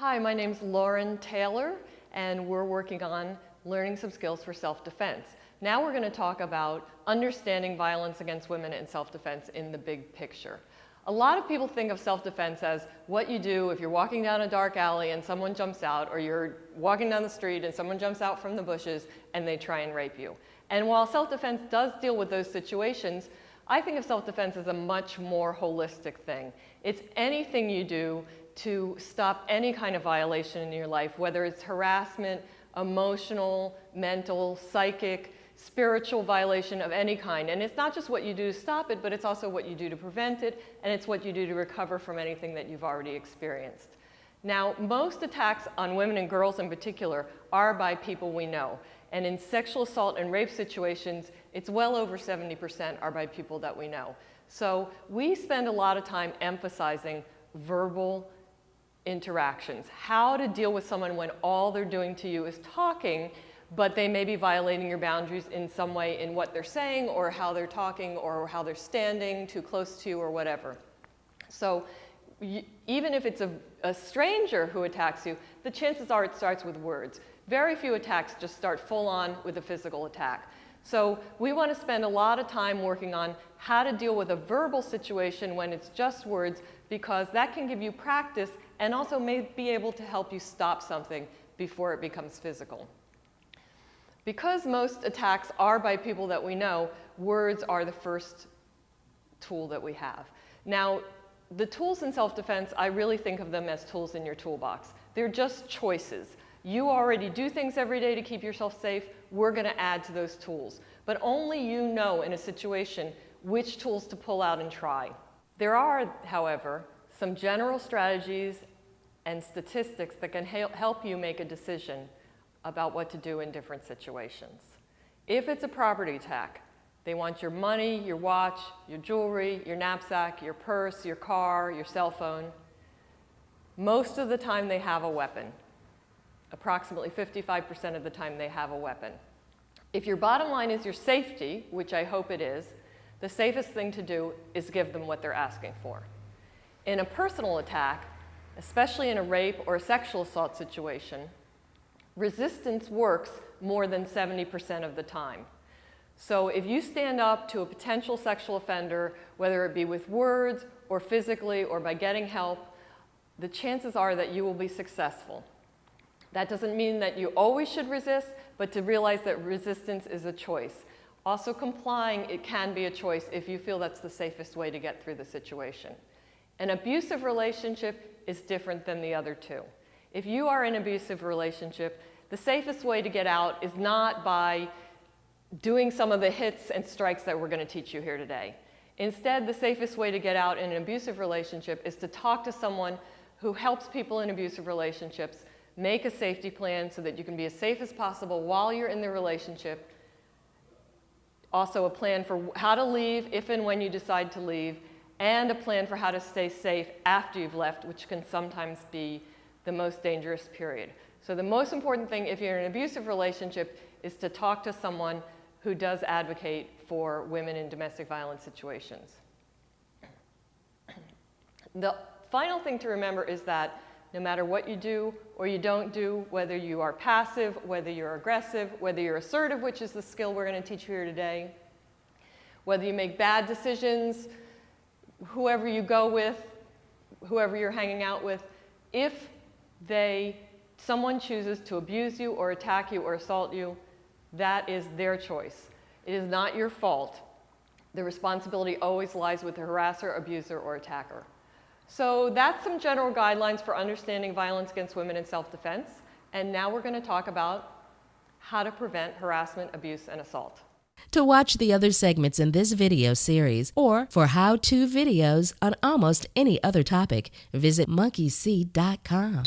Hi, my name's Lauren Taylor, and we're working on learning some skills for self-defense. Now we're going to talk about understanding violence against women and self-defense in the big picture. A lot of people think of self-defense as what you do if you're walking down a dark alley and someone jumps out, or you're walking down the street and someone jumps out from the bushes and they try and rape you. And while self-defense does deal with those situations, I think of self-defense as a much more holistic thing. It's anything you do to stop any kind of violation in your life, whether it's harassment, emotional, mental, psychic, spiritual violation of any kind. And it's not just what you do to stop it, but it's also what you do to prevent it, and it's what you do to recover from anything that you've already experienced. Now, most attacks on women and girls in particular are by people we know. And in sexual assault and rape situations, it's well over 70% are by people that we know. So we spend a lot of time emphasizing verbal interactions, how to deal with someone when all they're doing to you is talking, but they may be violating your boundaries in some way in what they're saying or how they're talking or how they're standing too close to you or whatever. So even if it's a stranger who attacks you, the chances are it starts with words. Very few attacks just start full on with a physical attack. So we want to spend a lot of time working on how to deal with a verbal situation when it's just words, because that can give you practice and also may be able to help you stop something before it becomes physical. Because most attacks are by people that we know, words are the first tool that we have. Now, the tools in self-defense, I really think of them as tools in your toolbox. They're just choices. You already do things every day to keep yourself safe. We're going to add to those tools. But only you know in a situation which tools to pull out and try. There are, however, some general strategies and statistics that can help you make a decision about what to do in different situations. If it's a property attack, they want your money, your watch, your jewelry, your knapsack, your purse, your car, your cell phone. Most of the time they have a weapon. Approximately 55% of the time they have a weapon. If your bottom line is your safety, which I hope it is, the safest thing to do is give them what they're asking for. In a personal attack, especially in a rape or a sexual assault situation, resistance works more than 70% of the time. So if you stand up to a potential sexual offender, whether it be with words or physically or by getting help, the chances are that you will be successful. That doesn't mean that you always should resist, but to realize that resistance is a choice. Also, complying, it can be a choice if you feel that's the safest way to get through the situation. An abusive relationship is different than the other two. If you are in an abusive relationship, the safest way to get out is not by doing some of the hits and strikes that we're going to teach you here today. Instead, the safest way to get out in an abusive relationship is to talk to someone who helps people in abusive relationships make a safety plan so that you can be as safe as possible while you're in the relationship. Also a plan for how to leave if and when you decide to leave, and a plan for how to stay safe after you've left, which can sometimes be the most dangerous period. So the most important thing if you're in an abusive relationship is to talk to someone who does advocate for women in domestic violence situations. The final thing to remember is that no matter what you do or you don't do, whether you are passive, whether you're aggressive, whether you're assertive, which is the skill we're going to teach you here today, whether you make bad decisions, whoever you go with, whoever you're hanging out with, if someone chooses to abuse you or attack you or assault you, that is their choice. It is not your fault. The responsibility always lies with the harasser, abuser, or attacker. So that's some general guidelines for understanding violence against women in self-defense. And now we're going to talk about how to prevent harassment, abuse, and assault. To watch the other segments in this video series or for how-to videos on almost any other topic, visit monkeyseed.com.